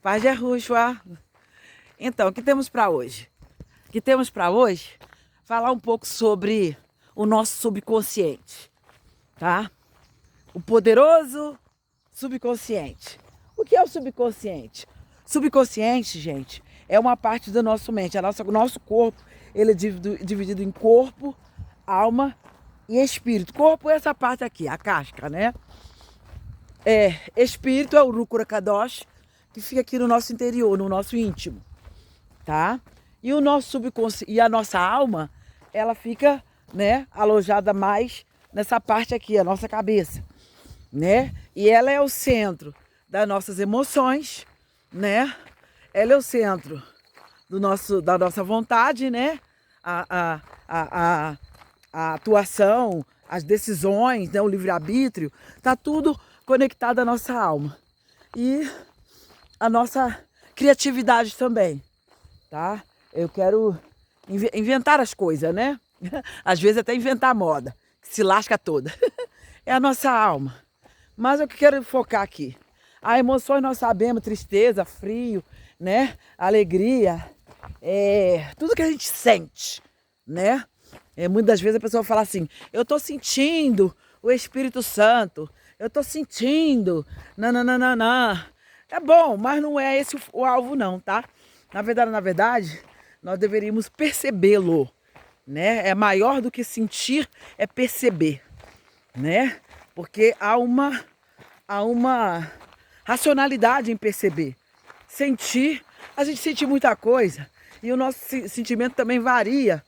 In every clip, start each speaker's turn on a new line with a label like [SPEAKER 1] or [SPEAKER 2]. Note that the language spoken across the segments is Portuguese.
[SPEAKER 1] Paz de Arruxua. Então, o que temos para hoje? O que temos para hoje? Falar um pouco sobre o nosso subconsciente, tá? O poderoso subconsciente. O que é o subconsciente? Subconsciente, gente, é uma parte da nossa mente. O nosso corpo, ele é dividido em corpo, alma e espírito. Corpo é essa parte aqui, a casca, né? Espírito é o Rukura Kadosh, que fica aqui no nosso interior, no nosso íntimo, tá? E o nosso subconsciente e a nossa alma, ela fica, né, alojada mais nessa parte aqui, a nossa cabeça, né? E ela é o centro das nossas emoções, né? Ela é o centro da nossa vontade, né? A atuação, as decisões, né? O livre-arbítrio, tá tudo conectado à nossa alma. E a nossa criatividade também, tá? Eu quero inventar as coisas, né? Às vezes até inventar moda, que se lasca toda. É a nossa alma. Mas eu quero focar aqui. As emoções nós sabemos, tristeza, frio, né? Alegria, tudo que a gente sente, né? Muitas vezes a pessoa fala assim, eu tô sentindo o Espírito Santo, eu tô sentindo, nananana. É bom, mas não é esse o alvo não, tá? Na verdade, nós deveríamos percebê-lo, né? É maior do que sentir, é perceber, né? Porque há uma racionalidade em perceber. Sentir, a gente sente muita coisa e o nosso sentimento também varia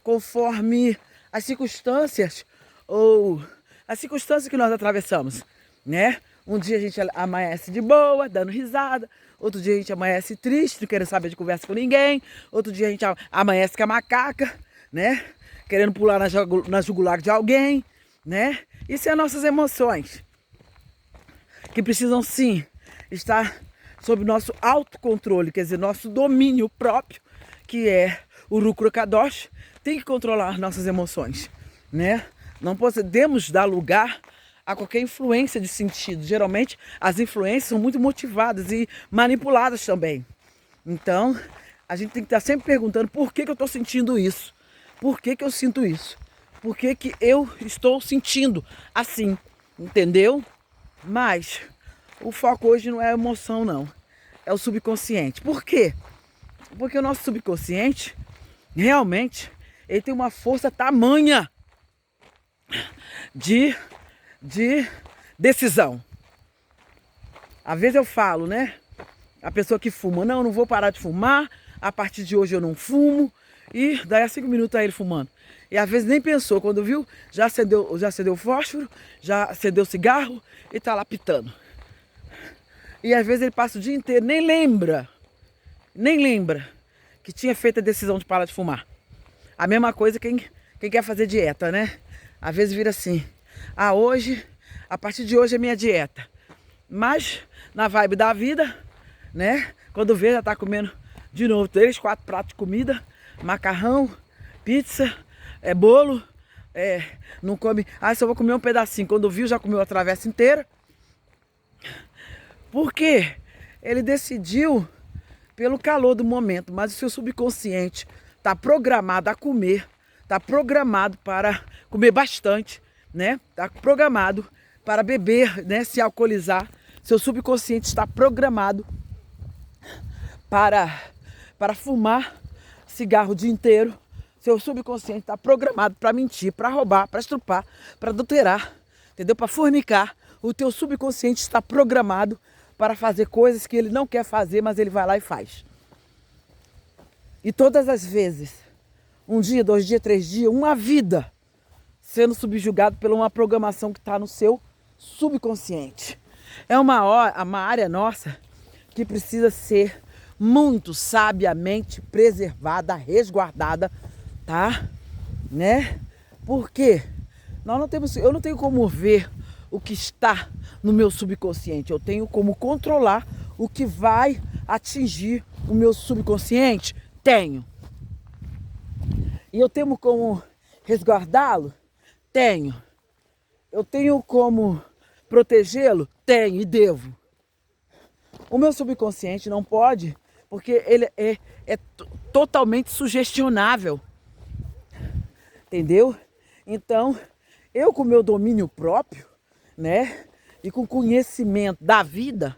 [SPEAKER 1] conforme as circunstâncias ou as circunstâncias que nós atravessamos, né? Um dia a gente amanhece de boa, dando risada. Outro dia a gente amanhece triste, não querendo saber de conversa com ninguém. Outro dia a gente amanhece com a macaca, né? Querendo pular na jugular de alguém, né? Isso é nossas emoções, que precisam sim estar sob nosso autocontrole, quer dizer, nosso domínio próprio, que é o Rukura Kadosh, tem que controlar nossas emoções, né? Não podemos dar lugar a qualquer influência de sentido. Geralmente as influências são muito motivadas e manipuladas também. Então a gente tem que estar sempre perguntando por que eu estou sentindo isso? Por que eu sinto isso? Por que eu estou sentindo assim? Entendeu? Mas o foco hoje não é a emoção não, é o subconsciente. Por quê? Porque o nosso subconsciente realmente ele tem uma força tamanha de decisão. Às vezes eu falo, né? A pessoa que fuma, não vou parar de fumar, a partir de hoje eu não fumo. E daí a 5 minutos aí ele fumando. E às vezes nem pensou, quando viu, já acendeu o fósforo, já acendeu o cigarro e tá lá pitando. E às vezes ele passa o dia inteiro, nem lembra que tinha feito a decisão de parar de fumar. A mesma coisa quem quer fazer dieta, né? Às vezes vira assim, a partir de hoje é minha dieta. Mas na vibe da vida, né? Quando vê, já tá comendo de novo 3, 4 pratos de comida, macarrão, pizza, bolo, não come, só vou comer um pedacinho. Quando viu, já comeu a travessa inteira. Por quê? Ele decidiu pelo calor do momento, mas o seu subconsciente está programado a comer, está programado para comer bastante, né? Está programado para beber, né? Se alcoolizar. Seu subconsciente está programado para fumar cigarro o dia inteiro. Seu subconsciente está programado para mentir, para roubar, para estrupar, para adulterar, entendeu? Para fornicar. O teu subconsciente está programado para fazer coisas que ele não quer fazer, mas ele vai lá e faz. E todas as vezes, 1 dia, 2 dias, 3 dias, uma vida sendo subjugado por uma programação que está no seu subconsciente. É uma área nossa que precisa ser muito sabiamente preservada, resguardada, tá? Né? Porque eu não tenho como ver o que está no meu subconsciente. Eu tenho como controlar o que vai atingir o meu subconsciente. Tenho. E eu tenho como resguardá-lo? Tenho. Eu tenho como protegê-lo? Tenho e devo. O meu subconsciente não pode, porque ele é totalmente sugestionável. Entendeu? Então, eu com o meu domínio próprio, né? E com conhecimento da vida,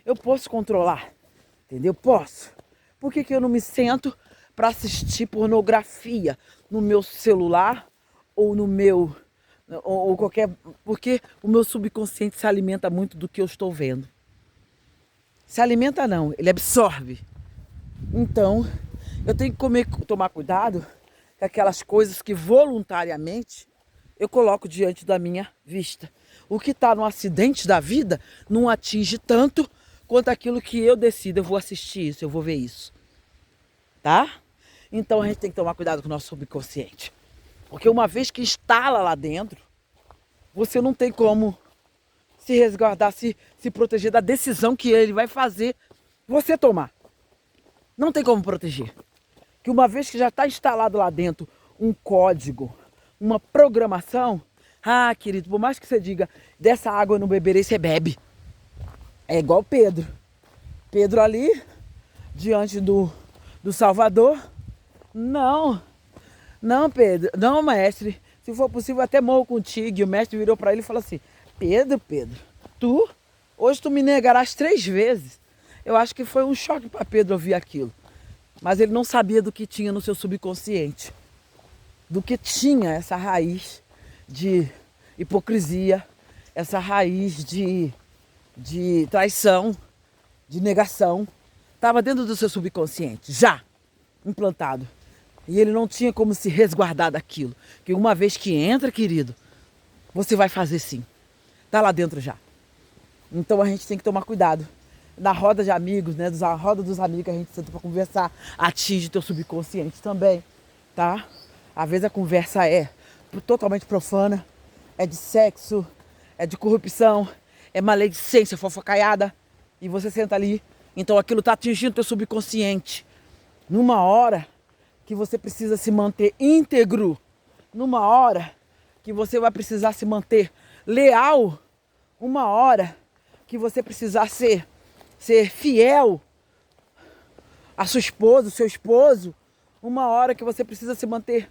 [SPEAKER 1] eu posso controlar. Entendeu? Posso. Por que eu não me sento para assistir pornografia no meu celular ou no meu... ou qualquer... Porque o meu subconsciente se alimenta muito do que eu estou vendo. Se alimenta não, ele absorve. Então, eu tenho que tomar cuidado com aquelas coisas que voluntariamente eu coloco diante da minha vista. O que está no acidente da vida não atinge tanto quanto aquilo que eu decido. Eu vou assistir isso, eu vou ver isso. Tá? Então a gente tem que tomar cuidado com o nosso subconsciente. Porque uma vez que instala lá dentro, você não tem como se resguardar, se proteger da decisão que ele vai fazer você tomar. Não tem como proteger. Que uma vez que já está instalado lá dentro um código, uma programação, querido, por mais que você diga, dessa água eu não beberei, você bebe. É igual Pedro. Pedro ali, diante do Salvador. Não, Pedro, não, mestre. Se for possível, até morro contigo. E o mestre virou para ele e falou assim, Pedro, hoje tu me negarás 3 vezes. Eu acho que foi um choque para Pedro ouvir aquilo. Mas ele não sabia do que tinha no seu subconsciente. Do que tinha essa raiz de hipocrisia, essa raiz de traição, de negação. Estava dentro do seu subconsciente, já implantado. E ele não tinha como se resguardar daquilo. Que uma vez que entra, querido, você vai fazer sim. Está lá dentro já. Então a gente tem que tomar cuidado. Na roda de amigos, né? Na roda dos amigos que a gente senta para conversar, atinge teu subconsciente também, tá? Às vezes a conversa é totalmente profana, é de sexo, é de corrupção, é maledicência, fofocaiada, e você senta ali, então aquilo tá atingindo teu subconsciente. Numa hora que você precisa se manter íntegro, numa hora que você vai precisar se manter leal, uma hora que você precisar ser fiel à sua esposa, ao seu esposo, uma hora que você precisa se manter,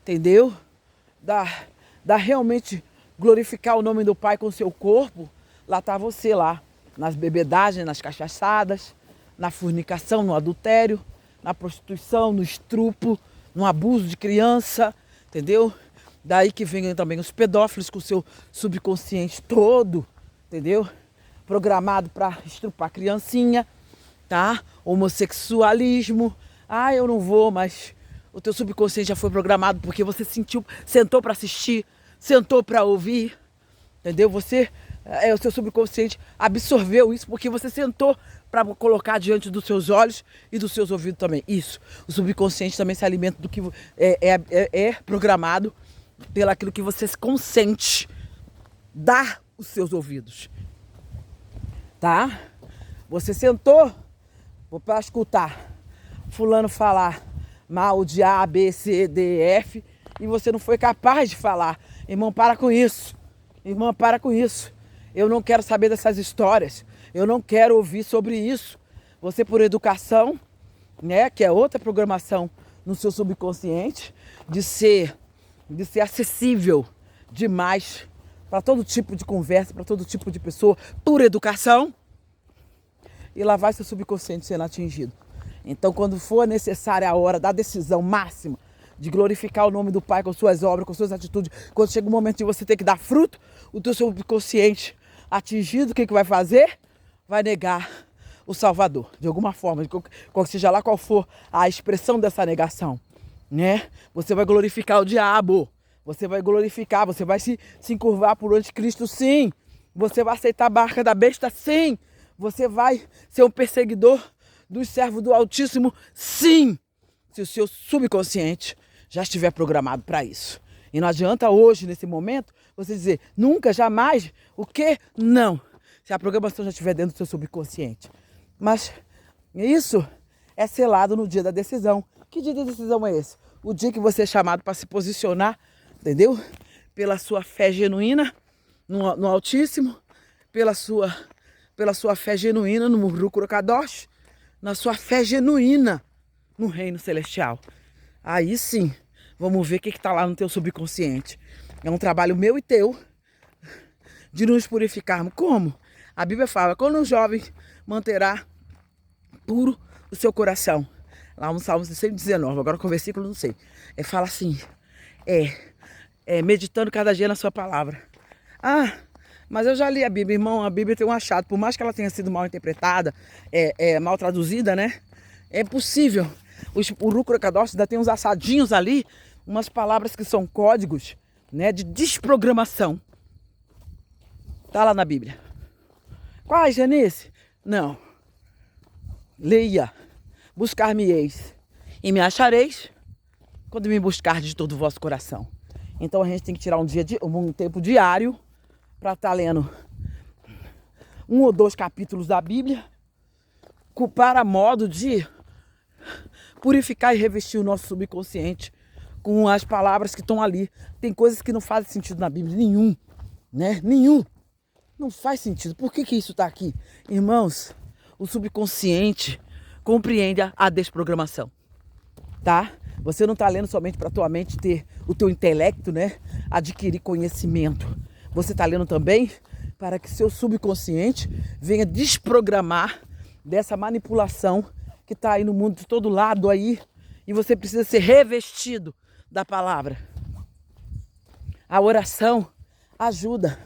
[SPEAKER 1] entendeu? Da realmente glorificar o nome do Pai com o seu corpo, lá tá você lá, nas bebedagens, nas cachaçadas, na fornicação, no adultério, na prostituição, no estupro, no abuso de criança, entendeu? Daí que vem também os pedófilos com o seu subconsciente todo, entendeu? Programado para estrupar criancinha, tá? Homossexualismo. Eu não vou, mas o teu subconsciente já foi programado porque você sentou para assistir, sentou para ouvir, entendeu? O seu subconsciente absorveu isso porque você sentou para colocar diante dos seus olhos e dos seus ouvidos também. Isso. O subconsciente também se alimenta do que é programado pelo aquilo que você consente dar os seus ouvidos. Tá? Você sentou para escutar fulano falar mal de A, B, C, D, F e você não foi capaz de falar. Irmão, para com isso. Irmã, para com isso. Eu não quero saber dessas histórias. Eu não quero ouvir sobre isso. Você, por educação, né, que é outra programação no seu subconsciente, de ser acessível demais para todo tipo de conversa, para todo tipo de pessoa, por educação, e lá vai seu subconsciente sendo atingido. Então, quando for necessária a hora da decisão máxima de glorificar o nome do Pai com suas obras, com suas atitudes, quando chega o momento de você ter que dar fruto, o teu subconsciente atingido, o que vai fazer? Vai negar o Salvador, de alguma forma, seja lá qual for a expressão dessa negação, né? Você vai glorificar o diabo, você vai glorificar, você vai se encurvar por anticristo, sim. Você vai aceitar a marca da besta, sim. Você vai ser um perseguidor dos servos do Altíssimo, sim. Se o seu subconsciente já estiver programado para isso. E não adianta hoje, nesse momento, você dizer nunca, jamais, o quê? Não. Se a programação já estiver dentro do seu subconsciente. Mas isso é selado no dia da decisão. Que dia da decisão é esse? O dia que você é chamado para se posicionar, entendeu? Pela sua fé genuína no Altíssimo, pela sua pela sua fé genuína no Ruach Kadosh, na sua fé genuína no reino celestial. Aí sim, vamos ver o que está lá no teu subconsciente. É um trabalho meu e teu de nos purificarmos. Como? A Bíblia fala, quando um jovem manterá puro o seu coração. Lá no Salmo 119, agora com o versículo não sei. Fala assim, meditando cada dia na sua palavra. Ah, mas eu já li a Bíblia, irmão, a Bíblia tem um achado. Por mais que ela tenha sido mal interpretada, mal traduzida, né? É possível. O Ruach Kadosh ainda tem uns assadinhos ali, umas palavras que são códigos, né, de desprogramação. Tá lá na Bíblia. Quais, Janice? Não. Leia. Buscar-me-eis e me achareis quando me buscar de todo o vosso coração. Então a gente tem que tirar um tempo diário para estar lendo 1 ou 2 capítulos da Bíblia, para modo de purificar e revestir o nosso subconsciente com as palavras que estão ali. Tem coisas que não fazem sentido na Bíblia, nenhum, né? Nenhum. Não faz sentido. Por que isso está aqui? Irmãos, o subconsciente compreende a desprogramação, tá? Você não está lendo somente para a tua mente ter o teu intelecto, né? Adquirir conhecimento. Você está lendo também para que seu subconsciente venha desprogramar dessa manipulação que está aí no mundo de todo lado aí, e você precisa ser revestido da palavra. A oração ajuda,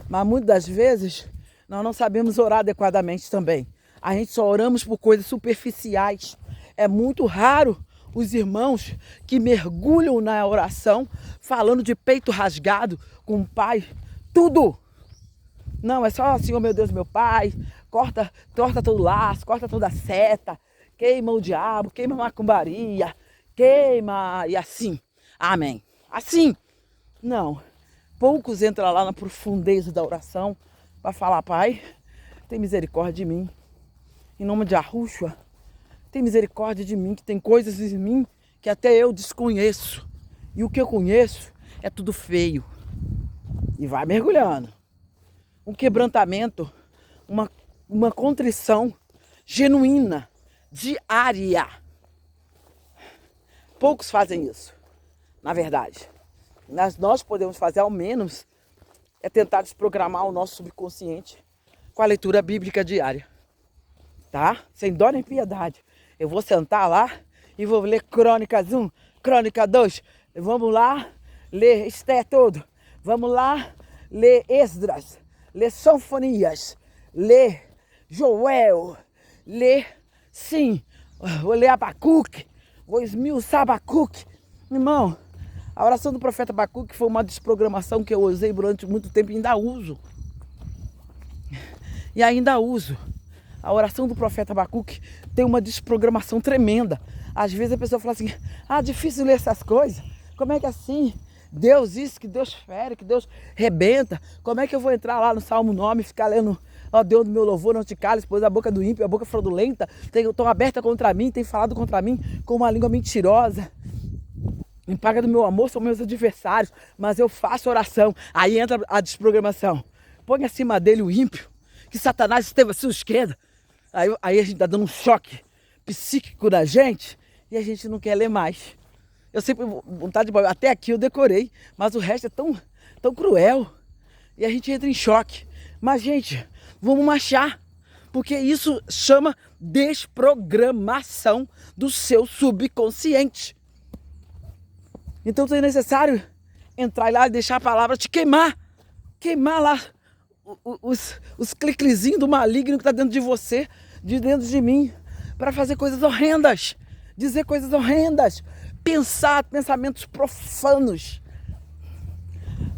[SPEAKER 1] mas muitas das vezes nós não sabemos orar adequadamente também. A gente só oramos por coisas superficiais. É muito raro os irmãos que mergulham na oração falando de peito rasgado com o Pai. Tudo. Não, é só assim, oh meu Deus, meu Pai, corta todo laço, corta toda a seta, queima o diabo, queima a macumbaria, queima e assim. Amém. Assim. Não. Poucos entram lá na profundeza da oração para falar, Pai, tem misericórdia de mim. Em nome de Yahushua, tem misericórdia de mim, que tem coisas em mim que até eu desconheço. E o que eu conheço é tudo feio. E vai mergulhando. Um quebrantamento, uma contrição genuína, diária. Poucos fazem isso, na verdade. Nós podemos fazer ao menos é tentar desprogramar o nosso subconsciente com a leitura bíblica diária. Tá? Sem dó nem piedade. Eu vou sentar lá e vou ler Crônicas 1, Crônica 2. Vamos lá ler Esté todo. Vamos lá ler Esdras, ler Sofonias, ler Joel, ler, sim, vou ler Abacuque, vou esmiuçar Abacuque. Irmão, a oração do profeta Abacuque foi uma desprogramação que eu usei durante muito tempo e ainda uso. E ainda uso. A oração do profeta Abacuque tem uma desprogramação tremenda. Às vezes a pessoa fala assim, difícil ler essas coisas. Como é que é assim? Deus isso, que Deus fere, que Deus rebenta. Como é que eu vou entrar lá no Salmo 9 e ficar lendo, ó Deus do meu louvor, não te cales, pois a boca do ímpio, a boca fraudulenta, estão aberta contra mim, tem falado contra mim com uma língua mentirosa. Em paga do meu amor são meus adversários, mas eu faço oração. Aí entra a desprogramação. Põe acima dele o ímpio, que Satanás esteve à sua esquerda. Aí a gente tá dando um choque psíquico da gente e a gente não quer ler mais. Eu sempre, vontade de... Até aqui eu decorei, mas o resto é tão cruel. E a gente entra em choque. Mas, gente, vamos marchar. Porque isso chama desprogramação do seu subconsciente. Então é necessário entrar lá e deixar a palavra te queimar. Queimar lá os cliquezinhos do maligno que está dentro de você, de dentro de mim, para fazer coisas horrendas, dizer coisas horrendas, pensar pensamentos profanos.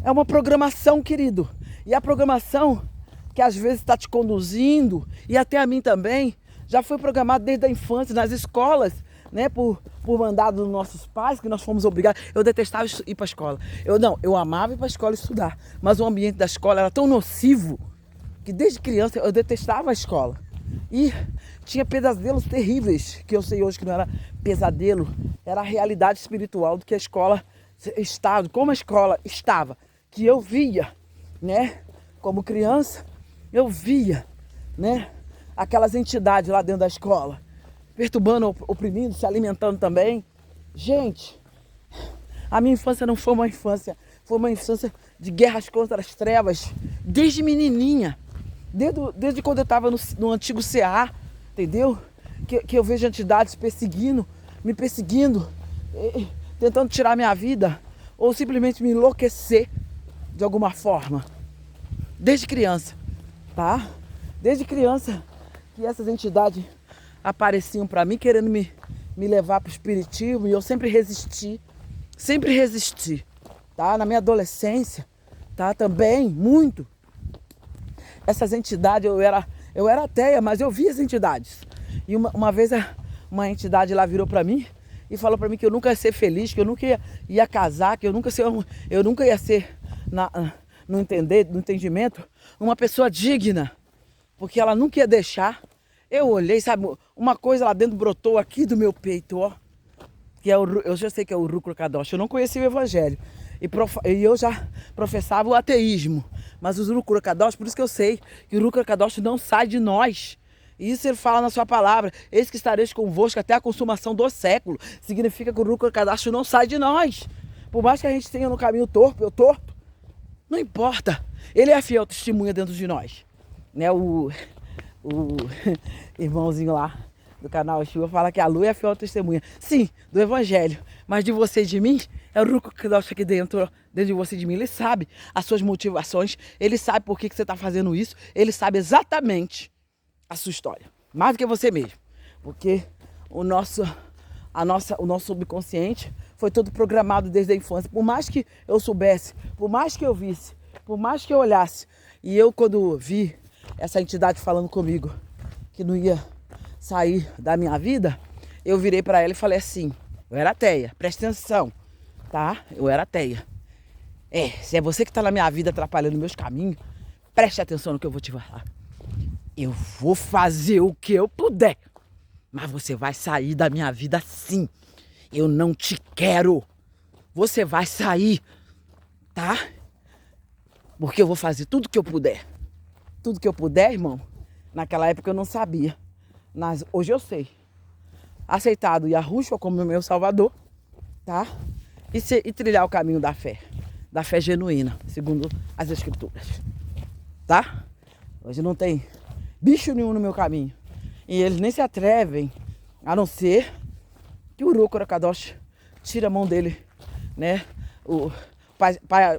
[SPEAKER 1] É uma programação, querido. E a programação que às vezes está te conduzindo, e até a mim também, já foi programada desde a infância, nas escolas, né, por mandado dos nossos pais, que nós fomos obrigados. Eu detestava ir para a escola. Eu amava ir para a escola estudar, mas o ambiente da escola era tão nocivo que desde criança eu detestava a escola. E tinha pesadelos terríveis, que eu sei hoje que não era pesadelo, era a realidade espiritual do que a escola estava, como a escola estava, que eu via, né, como criança, eu via né? Aquelas entidades lá dentro da escola, perturbando, oprimindo, se alimentando também. Gente, a minha infância não foi uma infância, foi uma infância de guerras contra as trevas, desde menininha, desde quando eu estava no antigo CA, entendeu? Que eu vejo entidades me perseguindo, tentando tirar minha vida, ou simplesmente me enlouquecer de alguma forma. Desde criança, tá? Desde criança que essas entidades apareciam para mim, querendo me levar para o espiritismo, e eu sempre resisti, tá? Na minha adolescência, tá? Também, muito. Essas entidades, eu era ateia, mas eu via as entidades. E uma vez uma entidade lá virou para mim e falou para mim que eu nunca ia ser feliz, que eu nunca ia casar, que eu nunca ia ser, no entendimento, uma pessoa digna, porque ela nunca ia deixar. Eu olhei, sabe, uma coisa lá dentro brotou aqui do meu peito, ó, que é eu já sei que é o Rúcula Kadosh. Eu não conhecia o evangelho e eu já professava o ateísmo, mas o Rúcula Kadosh, por isso que eu sei que o Rúcula Kadosh não sai de nós. Isso ele fala na sua palavra: eis que estareis convosco até a consumação do século. Significa que o Rúcula Kadosh não sai de nós. Por mais que a gente tenha no caminho torto, não importa. Ele é a fiel testemunha dentro de nós, né? O irmãozinho lá do canal Chuva fala que a lua é a fiel testemunha. Sim, do evangelho. Mas de você e de mim, é o Rúcula Kadosh aqui dentro de você e de mim. Ele sabe as suas motivações, ele sabe por que você está fazendo isso, ele sabe exatamente a sua história, mais do que você mesmo, porque o nosso subconsciente foi todo programado desde a infância. Por mais que eu soubesse, por mais que eu visse, por mais que eu olhasse, e eu, quando vi essa entidade falando comigo que não ia sair da minha vida, eu virei para ela e falei assim: eu era ateia, presta atenção, tá? Eu era ateia. Se é você que está na minha vida atrapalhando meus caminhos, preste atenção no que eu vou te falar. Eu vou fazer o que eu puder, mas você vai sair da minha vida sim. Eu não te quero. Você vai sair, tá? Porque eu vou fazer tudo que eu puder. Tudo que eu puder, irmão. Naquela época eu não sabia, mas hoje eu sei. Aceitado Yahushua como meu salvador, tá? E trilhar o caminho da fé genuína, segundo as escrituras, tá? Hoje não tem bicho nenhum no meu caminho. E eles nem se atrevem, a não ser que o Rúcula Kadosh tira a mão dele, né? O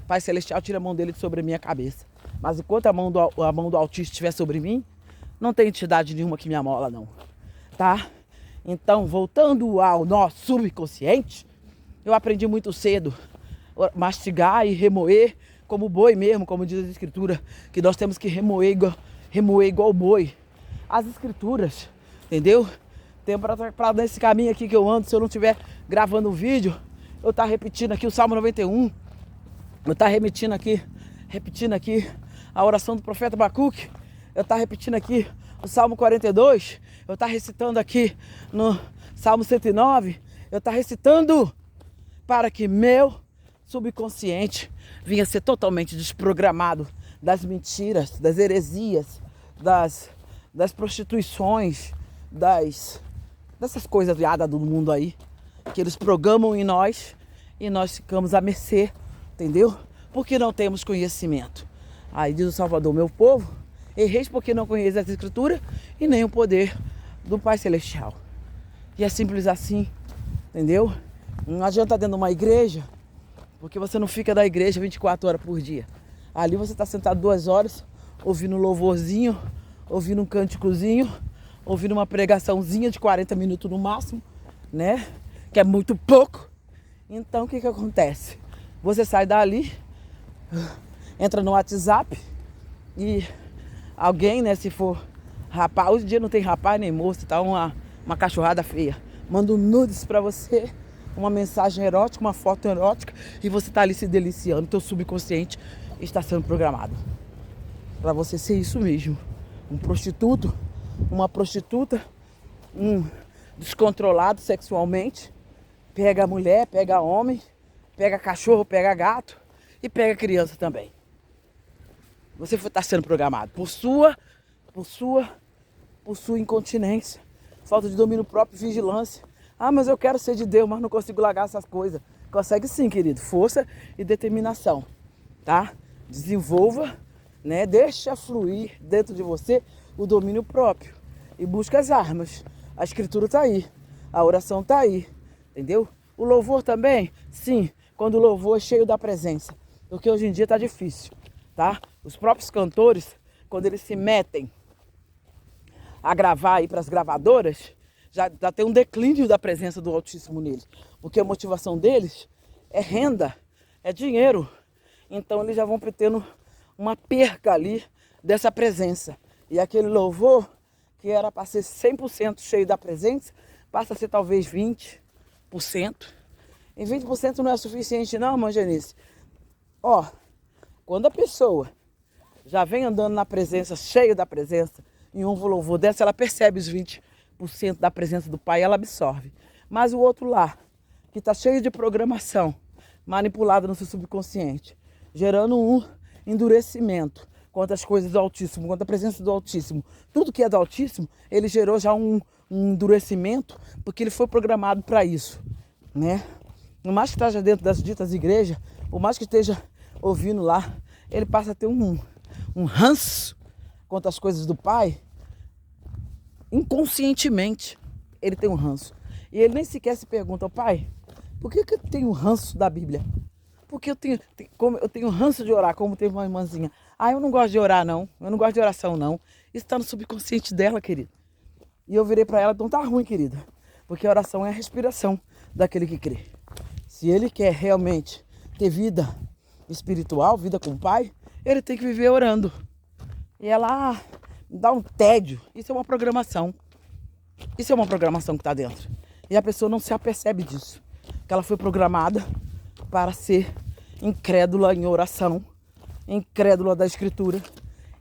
[SPEAKER 1] Pai Celestial tira a mão dele sobre a minha cabeça. Mas enquanto a mão do Altíssimo estiver sobre mim, não tem entidade nenhuma que me amola, não. Tá? Então, voltando ao nosso subconsciente, eu aprendi muito cedo mastigar e remoer como boi mesmo, como diz a Escritura, que nós temos que remoer igual boi. As escrituras, entendeu? Tem para nesse caminho aqui que eu ando, se eu não estiver gravando um vídeo, eu tá repetindo aqui o Salmo 91, eu tá repetindo aqui a oração do profeta Abacuque, eu tá repetindo aqui o Salmo 42, eu tá recitando aqui no Salmo 109, eu tá recitando para que meu subconsciente vinha ser totalmente desprogramado das mentiras, das heresias, das prostituições, dessas coisas viadas do mundo aí, que eles programam em nós e nós ficamos à mercê, entendeu? Porque não temos conhecimento. Aí diz o Salvador: meu povo, erreis porque não conheces as Escrituras e nem o poder do Pai Celestial. E é simples assim, entendeu? Não adianta dentro de uma igreja, porque você não fica da igreja 24 horas por dia. Ali você está sentado 2 horas, ouvindo um louvorzinho, ouvindo um cânticozinho, ouvindo uma pregaçãozinha de 40 minutos no máximo, né? Que é muito pouco. Então o que acontece? Você sai dali, entra no WhatsApp e alguém, né, se for rapaz, hoje em dia não tem rapaz nem moça, tá uma cachorrada feia, manda um nudes pra você, uma mensagem erótica, uma foto erótica, e você tá ali se deliciando. Teu subconsciente está sendo programado para você ser isso mesmo, um prostituto, uma prostituta, um descontrolado sexualmente, pega mulher, pega homem, pega cachorro, pega gato e pega criança também. Você está sendo programado por sua por sua incontinência, falta de domínio próprio, vigilância. Ah, mas eu quero ser de Deus, mas não consigo largar essas coisas. Consegue sim, querido. Força e determinação, tá? Desenvolva, né? Deixa fluir dentro de você o domínio próprio e busca as armas. A escritura tá aí, a oração tá aí, entendeu? O louvor também, sim, quando o louvor é cheio da presença, porque hoje em dia tá difícil, tá? Os próprios cantores, quando eles se metem a gravar aí para as gravadoras, já tem um declínio da presença do Altíssimo neles, porque a motivação deles é renda, é dinheiro. Então eles já vão tendo uma perca ali dessa presença. E aquele louvor, que era para ser 100% cheio da presença, passa a ser talvez 20%. E 20% não é suficiente não, irmã Genice. Ó, quando a pessoa já vem andando na presença, cheia da presença, em um louvor dessa, ela percebe os 20% da presença do Pai, ela absorve. Mas o outro lá, que está cheio de programação, manipulado no seu subconsciente, gerando um endurecimento quanto às coisas do Altíssimo, quanto à presença do Altíssimo. Tudo que é do Altíssimo, ele gerou já um endurecimento, porque ele foi programado para isso, né? Por mais que esteja dentro das ditas igrejas, por mais que esteja ouvindo lá, ele passa a ter um ranço quanto às coisas do Pai. Inconscientemente, ele tem um ranço. E ele nem sequer se pergunta: Pai, por que eu tenho ranço da Bíblia? Porque eu tenho ranço de orar, como teve uma irmãzinha. Ah, eu não gosto de orar, não. Eu não gosto de oração, não. Isso está no subconsciente dela, querida. E eu virei para ela: então tá ruim, querida. Porque a oração é a respiração daquele que crê. Se ele quer realmente ter vida espiritual, vida com o Pai, ele tem que viver orando. E ela dá um tédio. Isso é uma programação. Isso é uma programação que está dentro. E a pessoa não se apercebe disso. Que ela foi programada para ser incrédula em oração, incrédula da escritura,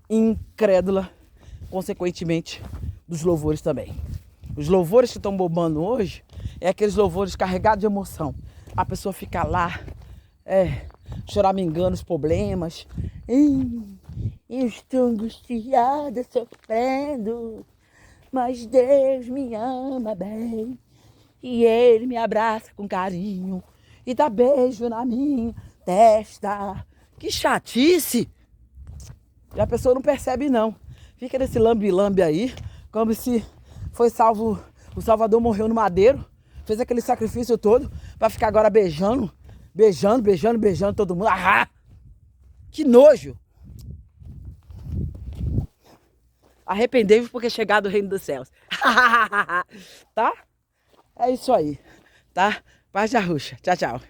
[SPEAKER 1] incrédula, consequentemente, dos louvores também. Os louvores que estão bombando hoje é aqueles louvores carregados de emoção. A pessoa fica lá, choramingando os problemas. Eu estou angustiada, sofrendo, mas Deus me ama bem. E Ele me abraça com carinho e dá beijo na minha testa. Que chatice! E a pessoa não percebe, não. Fica nesse lambe-lambe aí, como se foi salvo, o Salvador morreu no madeiro, fez aquele sacrifício todo para ficar agora beijando todo mundo. Ah! Que nojo! Arrependei-vos porque chegado o reino dos céus. Tá? É isso aí, tá? Paz de Arruxa. Tchau, tchau.